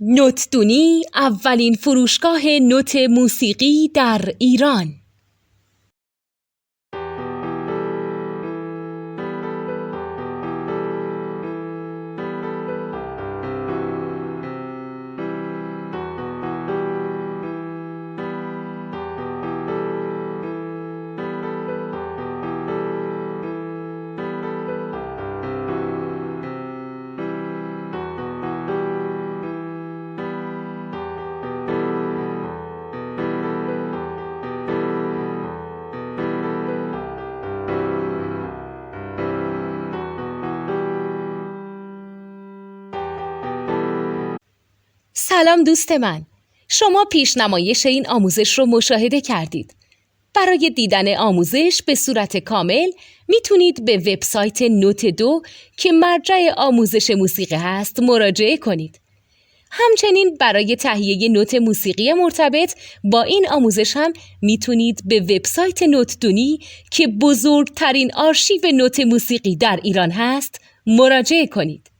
نوتدونی اولین فروشگاه نوت موسیقی در ایران. سلام دوست من، شما پیشنمایش این آموزش رو مشاهده کردید. برای دیدن آموزش به صورت کامل میتونید به وبسایت نوت 2 که مرجع آموزش موسیقی هست مراجعه کنید. همچنین برای تهیه نوت موسیقی مرتبط با این آموزش هم میتونید به وبسایت نوتدونی که بزرگترین آرشیو نوت موسیقی در ایران هست مراجعه کنید.